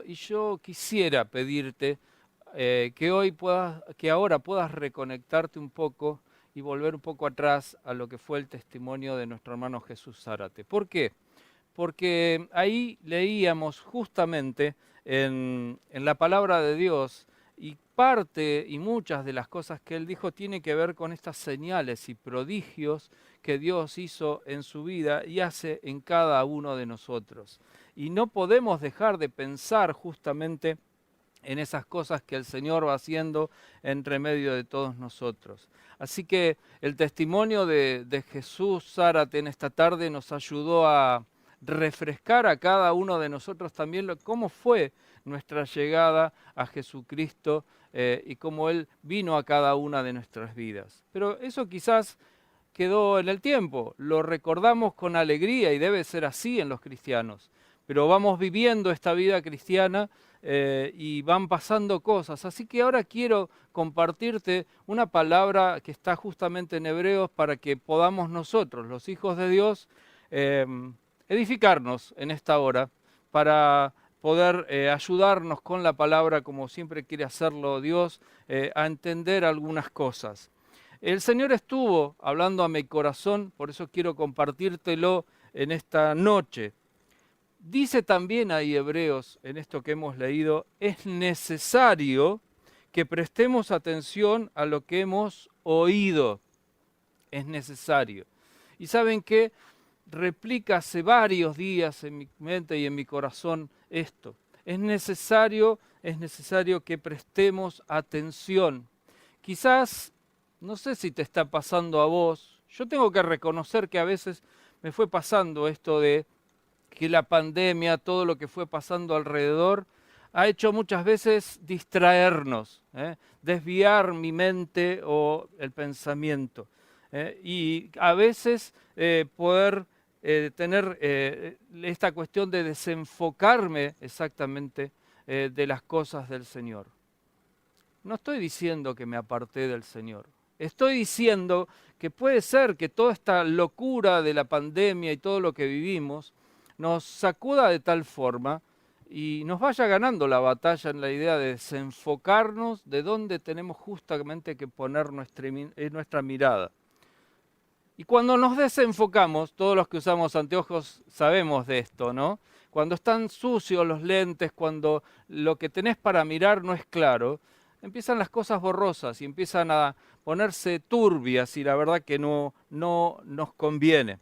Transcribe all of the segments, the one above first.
y yo quisiera pedirte que ahora puedas reconectarte un poco y volver un poco atrás a lo que fue el testimonio de nuestro hermano Jesús Zárate. ¿Por qué? Porque ahí leíamos justamente en la palabra de Dios, y parte y muchas de las cosas que él dijo tiene que ver con estas señales y prodigios que Dios hizo en su vida y hace en cada uno de nosotros. Y no podemos dejar de pensar justamente en esas cosas que el Señor va haciendo entre medio de todos nosotros. Así que el testimonio de Jesús Zárate en esta tarde nos ayudó a refrescar a cada uno de nosotros también cómo fue nuestra llegada a Jesucristo y cómo Él vino a cada una de nuestras vidas. Pero eso quizás quedó en el tiempo, lo recordamos con alegría y debe ser así en los cristianos, pero vamos viviendo esta vida cristiana y van pasando cosas. Así que ahora quiero compartirte una palabra que está justamente en Hebreos para que podamos nosotros, los hijos de Dios, eh, edificarnos en esta hora para poder ayudarnos con la palabra, como siempre quiere hacerlo Dios, a entender algunas cosas. El Señor estuvo hablando a mi corazón, por eso quiero compartírtelo en esta noche. Dice también ahí Hebreos, en esto que hemos leído, es necesario que prestemos atención a lo que hemos oído. Es necesario. Y saben qué, replica hace varios días en mi mente y en mi corazón esto. Es necesario que prestemos atención. Quizás, no sé si te está pasando a vos, yo tengo que reconocer que a veces me fue pasando esto de que la pandemia, todo lo que fue pasando alrededor, ha hecho muchas veces distraernos, desviar mi mente o el pensamiento. Y a veces poder tener esta cuestión de desenfocarme exactamente de las cosas del Señor. No estoy diciendo que me aparté del Señor. Estoy diciendo que puede ser que toda esta locura de la pandemia y todo lo que vivimos nos sacuda de tal forma y nos vaya ganando la batalla en la idea de desenfocarnos de dónde tenemos justamente que poner nuestra mirada. Y cuando nos desenfocamos, todos los que usamos anteojos sabemos de esto, ¿no? Cuando están sucios los lentes, cuando lo que tenés para mirar no es claro, empiezan las cosas borrosas y empiezan a ponerse turbias y la verdad que no nos conviene.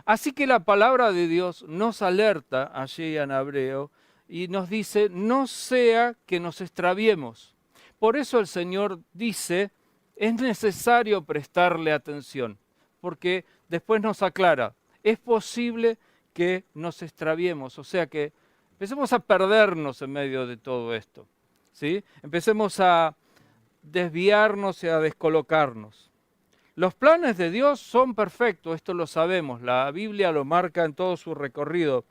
Así que la palabra de Dios nos alerta allí en Hebreo y nos dice, no sea que nos extraviemos. Por eso el Señor dice, es necesario prestarle atención, porque después nos aclara, es posible que nos extraviemos, o sea que empecemos a perdernos en medio de todo esto, ¿sí? Empecemos a desviarnos y a descolocarnos. Los planes de Dios son perfectos, esto lo sabemos, la Biblia lo marca en todo su recorrido.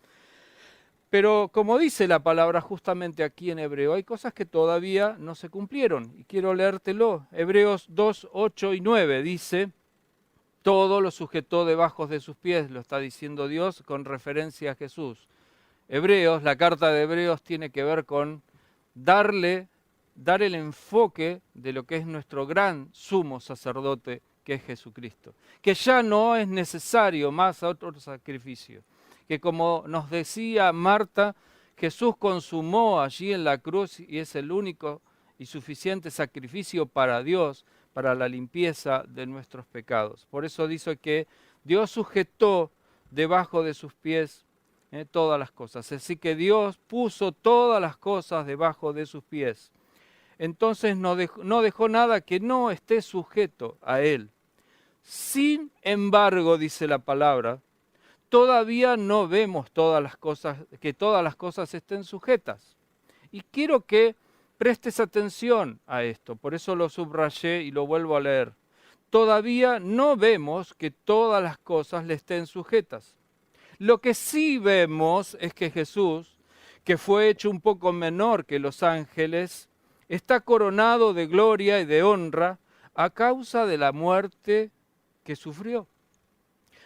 Pero como dice la palabra justamente aquí en Hebreo, hay cosas que todavía no se cumplieron. Y quiero leértelo. Hebreos 2, 8 y 9 dice, todo lo sujetó debajo de sus pies, lo está diciendo Dios con referencia a Jesús. Hebreos, la carta de Hebreos tiene que ver con dar el enfoque de lo que es nuestro gran sumo sacerdote, que es Jesucristo. Que ya no es necesario más otro sacrificio. Que como nos decía Marta, Jesús consumó allí en la cruz y es el único y suficiente sacrificio para Dios, para la limpieza de nuestros pecados. Por eso dice que Dios sujetó debajo de sus pies todas las cosas. Así que Dios puso todas las cosas debajo de sus pies. Entonces no dejó nada que no esté sujeto a Él. Sin embargo, dice la palabra, todavía no vemos que todas las cosas estén sujetas. Y quiero que prestes atención a esto, por eso lo subrayé y lo vuelvo a leer. Todavía no vemos que todas las cosas le estén sujetas. Lo que sí vemos es que Jesús, que fue hecho un poco menor que los ángeles, está coronado de gloria y de honra a causa de la muerte que sufrió.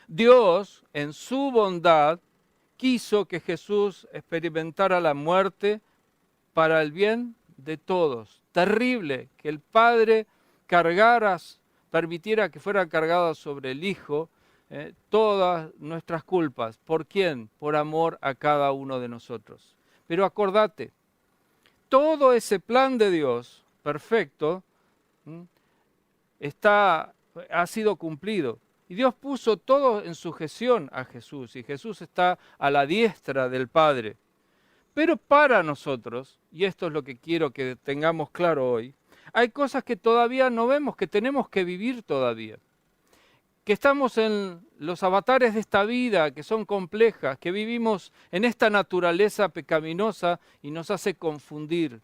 Dios, en su bondad, quiso que Jesús experimentara la muerte para el bien de todos. Terrible que el Padre permitiera que fuera cargada sobre el Hijo todas nuestras culpas. ¿Por quién? Por amor a cada uno de nosotros. Pero acordate, todo ese plan de Dios perfecto ha sido cumplido. Y Dios puso todo en sujeción a Jesús, y Jesús está a la diestra del Padre. Pero para nosotros, y esto es lo que quiero que tengamos claro hoy, hay cosas que todavía no vemos, que tenemos que vivir todavía. Que estamos en los avatares de esta vida, que son complejas, que vivimos en esta naturaleza pecaminosa y nos hace confundir.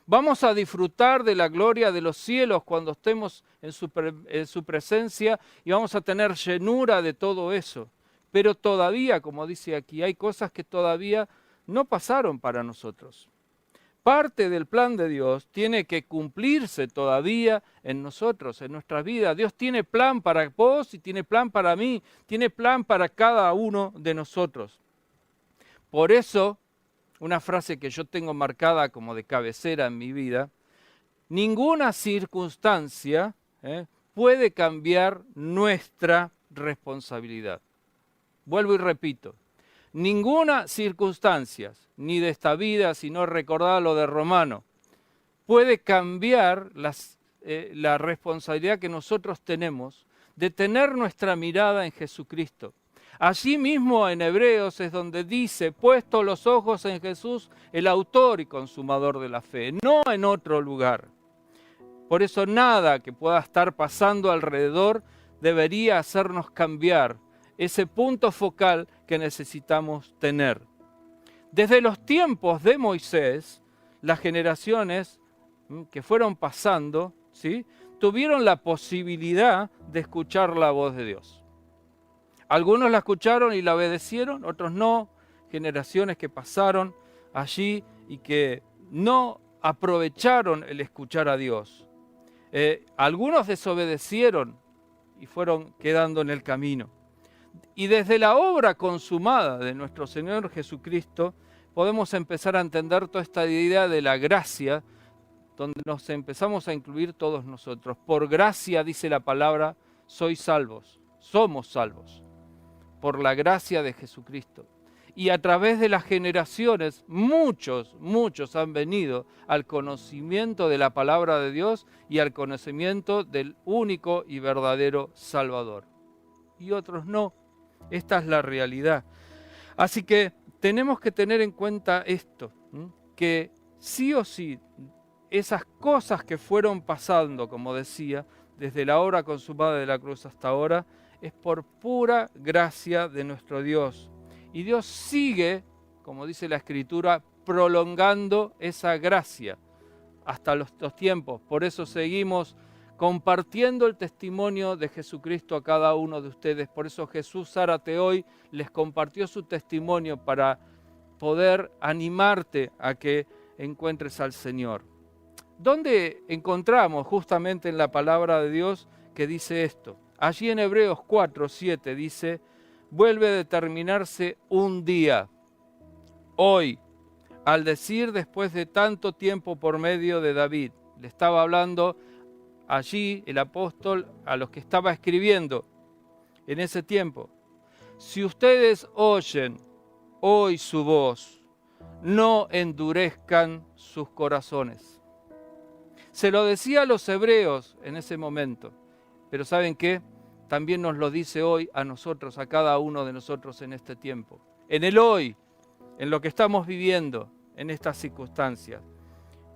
Vamos a disfrutar de la gloria de los cielos cuando estemos en su presencia y vamos a tener llenura de todo eso. Pero todavía, como dice aquí, hay cosas que todavía no pasaron para nosotros. Parte del plan de Dios tiene que cumplirse todavía en nosotros, en nuestras vidas. Dios tiene plan para vos y tiene plan para mí, tiene plan para cada uno de nosotros. Por eso, una frase que yo tengo marcada como de cabecera en mi vida, ninguna circunstancia puede cambiar nuestra responsabilidad. Vuelvo y repito, ninguna circunstancia, ni de esta vida, sino recordar lo de Romano, puede cambiar la responsabilidad que nosotros tenemos de tener nuestra mirada en Jesucristo. Allí mismo en Hebreos es donde dice, puesto los ojos en Jesús, el autor y consumador de la fe, no en otro lugar. Por eso nada que pueda estar pasando alrededor debería hacernos cambiar ese punto focal que necesitamos tener. Desde los tiempos de Moisés, las generaciones que fueron pasando, ¿sí?, tuvieron la posibilidad de escuchar la voz de Dios. Algunos la escucharon y la obedecieron, otros no. Generaciones que pasaron allí y que no aprovecharon el escuchar a Dios. Algunos desobedecieron y fueron quedando en el camino. Y desde la obra consumada de nuestro Señor Jesucristo, podemos empezar a entender toda esta idea de la gracia, donde nos empezamos a incluir todos nosotros. Por gracia, dice la palabra, sois salvos, somos salvos, por la gracia de Jesucristo. Y a través de las generaciones, muchos han venido al conocimiento de la palabra de Dios y al conocimiento del único y verdadero Salvador. Y otros no. Esta es la realidad. Así que tenemos que tener en cuenta esto, que sí o sí, esas cosas que fueron pasando, como decía, desde la obra consumada de la cruz hasta ahora, es por pura gracia de nuestro Dios. Y Dios sigue, como dice la Escritura, prolongando esa gracia hasta los tiempos. Por eso seguimos compartiendo el testimonio de Jesucristo a cada uno de ustedes. Por eso Jesús Zárate hoy les compartió su testimonio para poder animarte a que encuentres al Señor. ¿Dónde encontramos justamente en la palabra de Dios que dice esto? Allí en Hebreos 4:7 dice, vuelve a determinarse un día, hoy, al decir después de tanto tiempo por medio de David. Le estaba hablando allí el apóstol a los que estaba escribiendo en ese tiempo. Si ustedes oyen hoy su voz, no endurezcan sus corazones. Se lo decía a los hebreos en ese momento, pero ¿saben qué? También nos lo dice hoy a nosotros, a cada uno de nosotros en este tiempo. En el hoy, en lo que estamos viviendo, en estas circunstancias.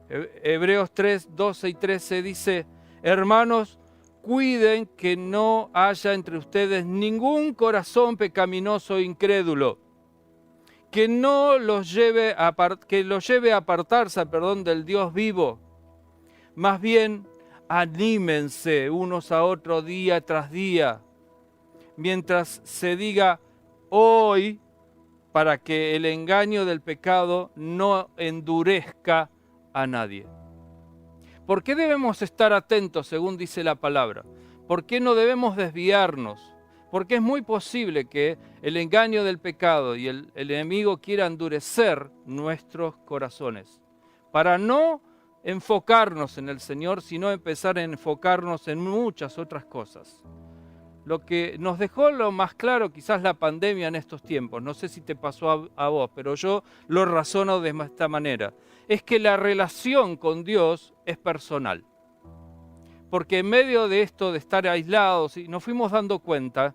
Hebreos 3, 12 y 13 dice, hermanos, cuiden que no haya entre ustedes ningún corazón pecaminoso e incrédulo, que los lleve a apartarse, del Dios vivo. Más bien, anímense unos a otros día tras día, mientras se diga hoy, para que el engaño del pecado no endurezca a nadie. ¿Por qué debemos estar atentos, según dice la palabra? ¿Por qué no debemos desviarnos? Porque es muy posible que el engaño del pecado y el enemigo quiera endurecer nuestros corazones. para no enfocarnos en el Señor, sino empezar a enfocarnos en muchas otras cosas. Lo que nos dejó lo más claro quizás la pandemia en estos tiempos, no sé si te pasó a vos, pero yo lo razono de esta manera, es que la relación con Dios es personal. Porque en medio de esto de estar aislados, nos fuimos dando cuenta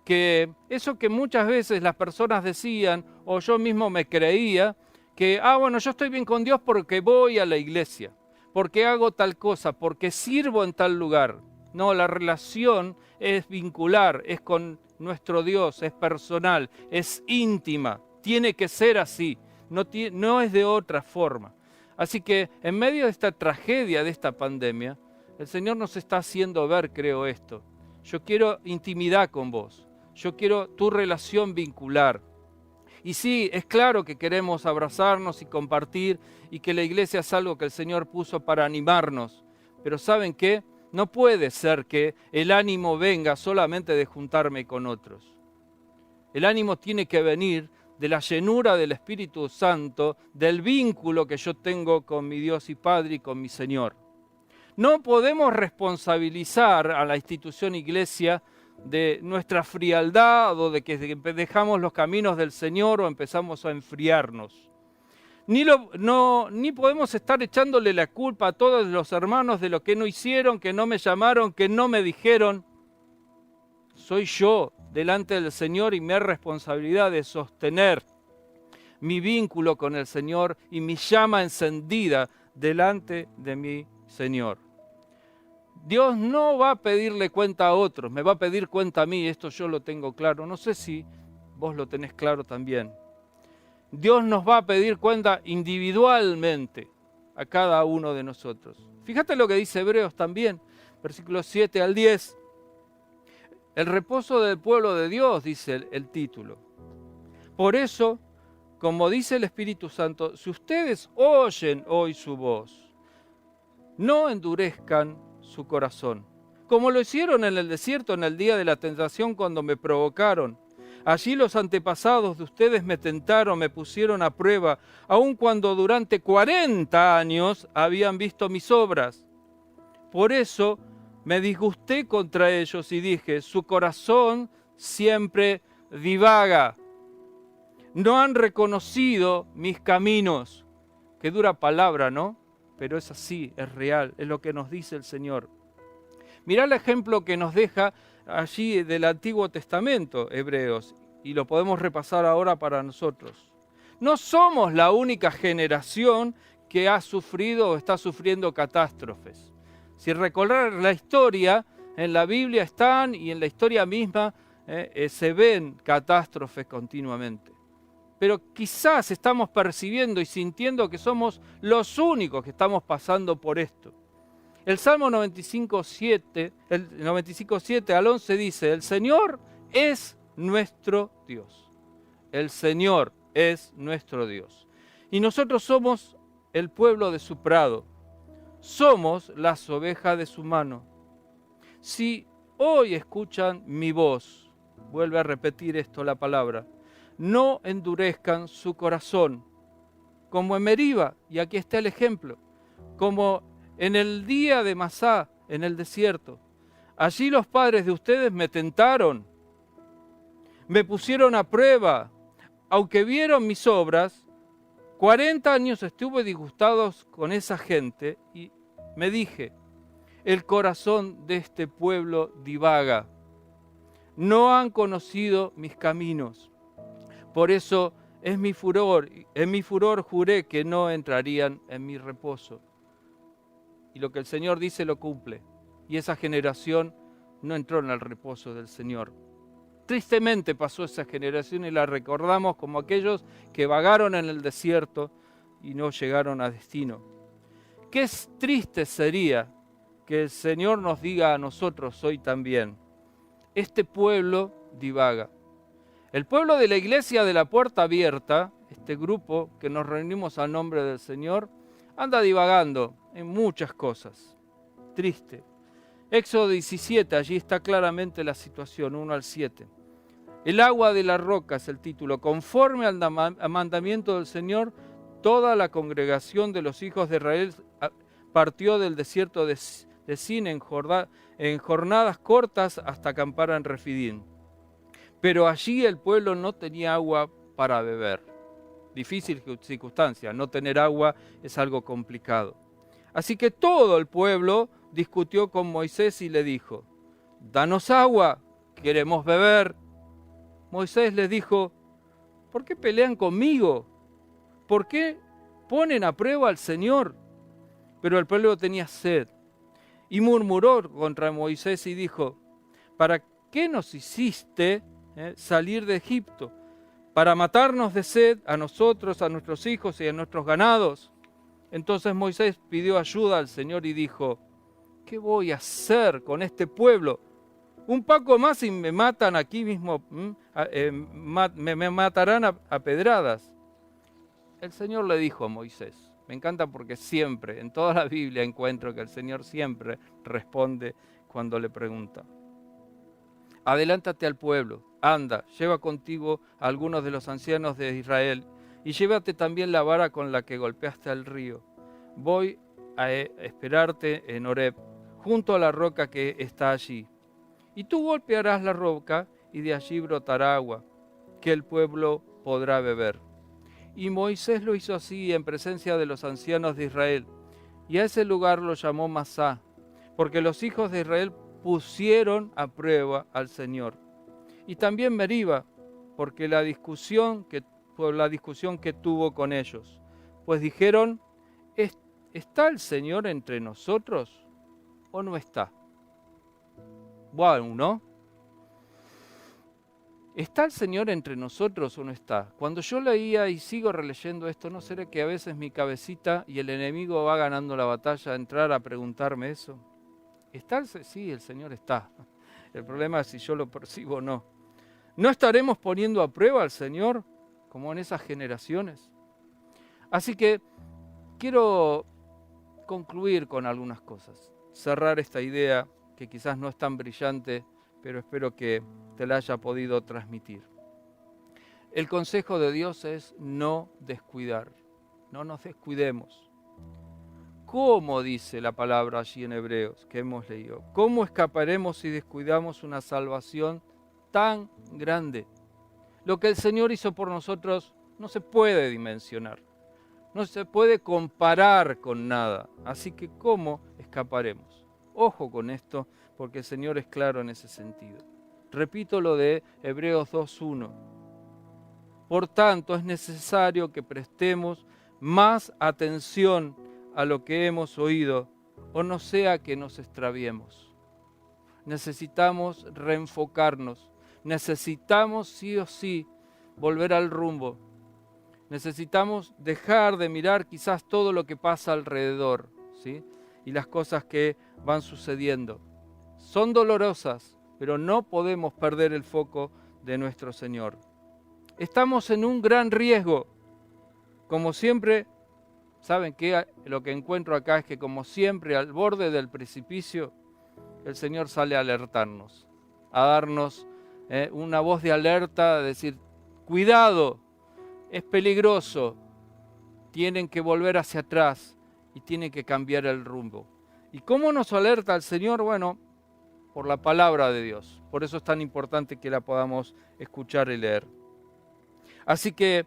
que eso que muchas veces las personas decían, o yo mismo me creía, que, bueno, yo estoy bien con Dios porque voy a la iglesia, porque hago tal cosa, porque sirvo en tal lugar. No, la relación es vincular, es con nuestro Dios, es personal, es íntima, tiene que ser así, no es de otra forma. Así que en medio de esta tragedia, de esta pandemia, el Señor nos está haciendo ver, creo, esto. Yo quiero intimidad con vos, yo quiero tu relación vincular. Y sí, es claro que queremos abrazarnos y compartir y que la iglesia es algo que el Señor puso para animarnos. Pero ¿saben qué? No puede ser que el ánimo venga solamente de juntarme con otros. El ánimo tiene que venir de la llenura del Espíritu Santo, del vínculo que yo tengo con mi Dios y Padre y con mi Señor. No podemos responsabilizar a la institución iglesia de nuestra frialdad o de que dejamos los caminos del Señor o empezamos a enfriarnos. Ni podemos estar echándole la culpa a todos los hermanos de lo que no hicieron, que no me llamaron, que no me dijeron. Soy yo delante del Señor y mi responsabilidad de sostener mi vínculo con el Señor y mi llama encendida delante de mi Señor. Dios no va a pedirle cuenta a otros, me va a pedir cuenta a mí, esto yo lo tengo claro. No sé si vos lo tenés claro también. Dios nos va a pedir cuenta individualmente a cada uno de nosotros. Fíjate lo que dice Hebreos también, versículos 7 al 10. El reposo del pueblo de Dios, dice el título. Por eso, como dice el Espíritu Santo, si ustedes oyen hoy su voz, no endurezcan su corazón, como lo hicieron en el desierto en el día de la tentación cuando me provocaron. Allí los antepasados de ustedes me tentaron, me pusieron a prueba, aun cuando durante 40 años habían visto mis obras. Por eso me disgusté contra ellos y dije, su corazón siempre divaga. No han reconocido mis caminos. Qué dura palabra, ¿no? Pero es así, es real, es lo que nos dice el Señor. Mirá el ejemplo que nos deja allí del Antiguo Testamento, Hebreos, y lo podemos repasar ahora para nosotros. No somos la única generación que ha sufrido o está sufriendo catástrofes. Si recordar la historia, en la Biblia están y en la historia misma se ven catástrofes continuamente. Pero quizás estamos percibiendo y sintiendo que somos los únicos que estamos pasando por esto. El Salmo 95:7 al 11 dice, el Señor es nuestro Dios. El Señor es nuestro Dios. Y nosotros somos el pueblo de su prado. Somos las ovejas de su mano. Si hoy escuchan mi voz, vuelve a repetir esto la palabra, no endurezcan su corazón, como en Meriba, y aquí está el ejemplo, como en el día de Masá, en el desierto. Allí los padres de ustedes me tentaron, me pusieron a prueba, aunque vieron mis obras, 40 años estuve disgustado con esa gente y me dije, el corazón de este pueblo divaga, no han conocido mis caminos. Por eso en mi furor juré que no entrarían en mi reposo. Y lo que el Señor dice lo cumple. Y esa generación no entró en el reposo del Señor. Tristemente pasó esa generación y la recordamos como aquellos que vagaron en el desierto y no llegaron a destino. Qué triste sería que el Señor nos diga a nosotros hoy también, este pueblo divaga. El pueblo de la iglesia de la Puerta Abierta, este grupo que nos reunimos al nombre del Señor, anda divagando en muchas cosas. Triste. Éxodo 17, allí está claramente la situación, 1 al 7. El agua de la roca es el título. Conforme al mandamiento del Señor, toda la congregación de los hijos de Israel partió del desierto de Sin en jornadas cortas hasta acampar en Refidín. Pero allí el pueblo no tenía agua para beber. Difícil circunstancia, no tener agua es algo complicado. Así que todo el pueblo discutió con Moisés y le dijo: danos agua, queremos beber. Moisés les dijo: ¿por qué pelean conmigo? ¿Por qué ponen a prueba al Señor? Pero el pueblo tenía sed y murmuró contra Moisés y dijo: ¿para qué nos hiciste salir de Egipto? ¿Para matarnos de sed a nosotros, a nuestros hijos y a nuestros ganados? Entonces Moisés pidió ayuda al Señor y dijo: ¿qué voy a hacer con este pueblo? Un poco más y me matan aquí mismo, me matarán a pedradas. El Señor le dijo a Moisés, me encanta porque siempre, en toda la Biblia encuentro que el Señor siempre responde cuando le pregunta: adelántate al pueblo, anda, lleva contigo a algunos de los ancianos de Israel y llévate también la vara con la que golpeaste al río. Voy a esperarte en Horeb, junto a la roca que está allí. Y tú golpearás la roca y de allí brotará agua, que el pueblo podrá beber. Y Moisés lo hizo así en presencia de los ancianos de Israel, y a ese lugar lo llamó Masá, porque los hijos de Israel pusieron a prueba al Señor. Y también Meriba, por la discusión que tuvo con ellos. Pues dijeron: ¿está el Señor entre nosotros o no está? Bueno, ¿no? ¿Está el Señor entre nosotros o no está? Cuando yo leía y sigo releyendo esto, ¿no será que a veces mi cabecita y el enemigo va ganando la batalla a entrar a preguntarme eso? Sí, el Señor está. El problema es si yo lo percibo o no. ¿No estaremos poniendo a prueba al Señor como en esas generaciones? Así que quiero concluir con algunas cosas, cerrar esta idea que quizás no es tan brillante, pero espero que te la haya podido transmitir. El consejo de Dios es no descuidar, no nos descuidemos. ¿Cómo dice la palabra allí en Hebreos que hemos leído? ¿Cómo escaparemos si descuidamos una salvación tan grande? Lo que el Señor hizo por nosotros no se puede dimensionar, no se puede comparar con nada. Así que ¿cómo escaparemos? Ojo con esto, porque el Señor es claro en ese sentido. Repito lo de Hebreos 2:1. Por tanto, es necesario que prestemos más atención a lo que hemos oído, o no sea que nos extraviemos. Necesitamos reenfocarnos, necesitamos sí o sí volver al rumbo. Necesitamos dejar de mirar quizás todo lo que pasa alrededor, ¿sí? Y las cosas que van sucediendo. Son dolorosas, pero no podemos perder el foco de nuestro Señor. Estamos en un gran riesgo. Como siempre, ¿saben qué? Lo que encuentro acá es que como siempre al borde del precipicio, el Señor sale a alertarnos, a darnos una voz de alerta, a decir: cuidado, es peligroso, tienen que volver hacia atrás y tienen que cambiar el rumbo. ¿Y cómo nos alerta el Señor? Bueno, por la palabra de Dios. Por eso es tan importante que la podamos escuchar y leer. Así que,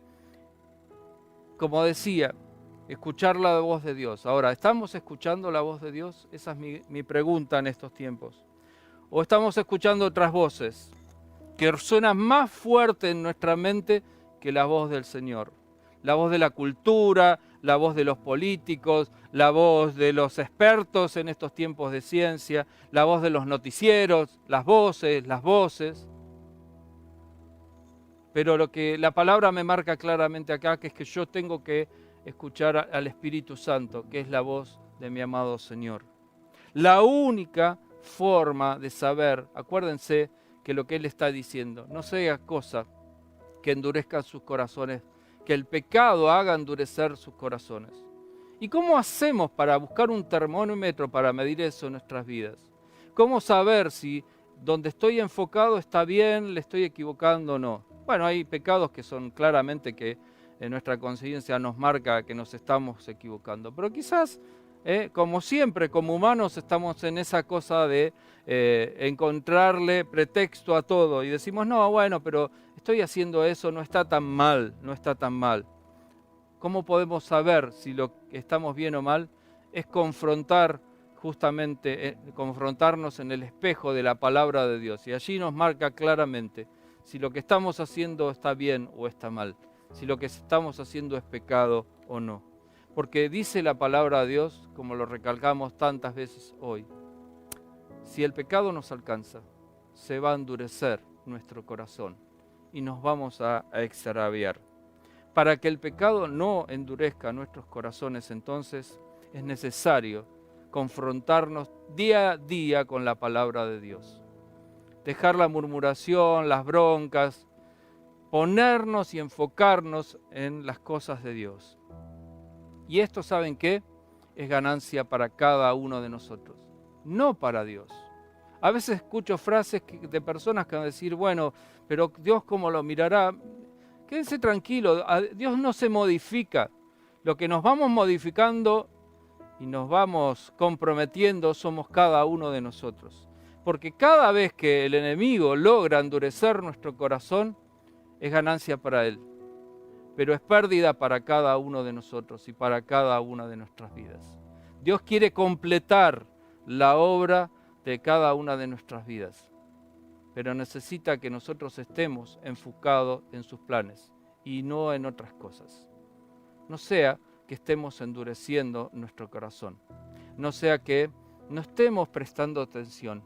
como decía, escuchar la voz de Dios. Ahora, ¿estamos escuchando la voz de Dios? Esa es mi pregunta en estos tiempos. ¿O estamos escuchando otras voces que suenan más fuerte en nuestra mente que la voz del Señor? La voz de la cultura, la voz de los políticos, la voz de los expertos en estos tiempos de ciencia, la voz de los noticieros, las voces. Pero lo que la palabra me marca claramente acá, que es que yo tengo que escuchar al Espíritu Santo, que es la voz de mi amado Señor. La única forma de saber, acuérdense que lo que Él está diciendo, no sea cosa que endurezcan sus corazones, que el pecado haga endurecer sus corazones. ¿Y cómo hacemos para buscar un termómetro para medir eso en nuestras vidas? ¿Cómo saber si donde estoy enfocado está bien, le estoy equivocando o no? Bueno, hay pecados que son claramente que nuestra conciencia nos marca que nos estamos equivocando. Pero quizás, como siempre, como humanos, estamos en esa cosa de encontrarle pretexto a todo y decimos, no, bueno, pero estoy haciendo eso, no está tan mal, no está tan mal. ¿Cómo podemos saber si lo que estamos bien o mal? Es confrontarnos en el espejo de la palabra de Dios. Y allí nos marca claramente si lo que estamos haciendo está bien o está mal, si lo que estamos haciendo es pecado o no. Porque dice la palabra de Dios, como lo recalcamos tantas veces hoy, si el pecado nos alcanza, se va a endurecer nuestro corazón y nos vamos a extraviar. Para que el pecado no endurezca nuestros corazones, entonces es necesario confrontarnos día a día con la palabra de Dios. Dejar la murmuración, las broncas, ponernos y enfocarnos en las cosas de Dios. Y esto, ¿saben qué? Es ganancia para cada uno de nosotros, no para Dios. A veces escucho frases de personas que van a decir, bueno, pero Dios ¿cómo lo mirará? Quédense tranquilos, Dios no se modifica. Lo que nos vamos modificando y nos vamos comprometiendo somos cada uno de nosotros. Porque cada vez que el enemigo logra endurecer nuestro corazón, es ganancia para él. Pero es pérdida para cada uno de nosotros y para cada una de nuestras vidas. Dios quiere completar la obra de cada una de nuestras vidas, pero necesita que nosotros estemos enfocados en sus planes y no en otras cosas. No sea que estemos endureciendo nuestro corazón, no sea que no estemos prestando atención.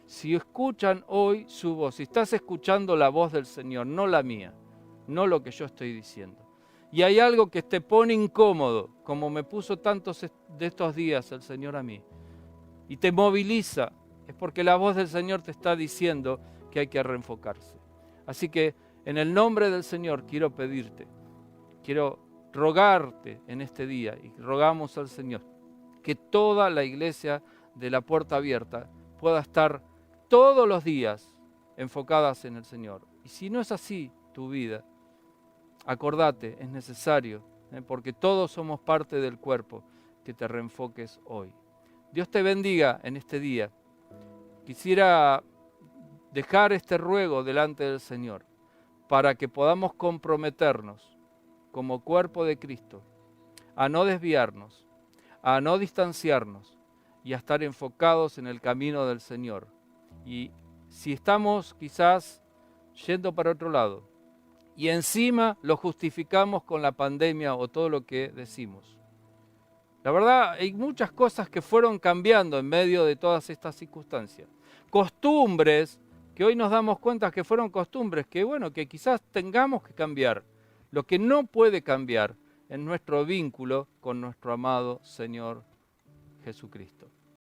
Si escuchan hoy su voz, si estás escuchando la voz del Señor, no la mía, no lo que yo estoy diciendo, y hay algo que te pone incómodo, como me puso tantos de estos días el Señor a mí, y te moviliza, es porque la voz del Señor te está diciendo que hay que reenfocarse. Así que en el nombre del Señor quiero pedirte, quiero rogarte en este día, y rogamos al Señor, que toda la iglesia de la Puerta Abierta pueda estar todos los días enfocadas en el Señor. Y si no es así tu vida, acordate, es necesario, porque todos somos parte del cuerpo, que te reenfoques hoy. Dios te bendiga en este día. Quisiera dejar este ruego delante del Señor para que podamos comprometernos como cuerpo de Cristo a no desviarnos, a no distanciarnos y a estar enfocados en el camino del Señor. Y si estamos quizás yendo para otro lado y encima lo justificamos con la pandemia o todo lo que decimos, la verdad, hay muchas cosas que fueron cambiando en medio de todas estas circunstancias. Costumbres que hoy nos damos cuenta que fueron costumbres que, bueno, que quizás tengamos que cambiar. Lo que no puede cambiar es nuestro vínculo con nuestro amado Señor Jesucristo.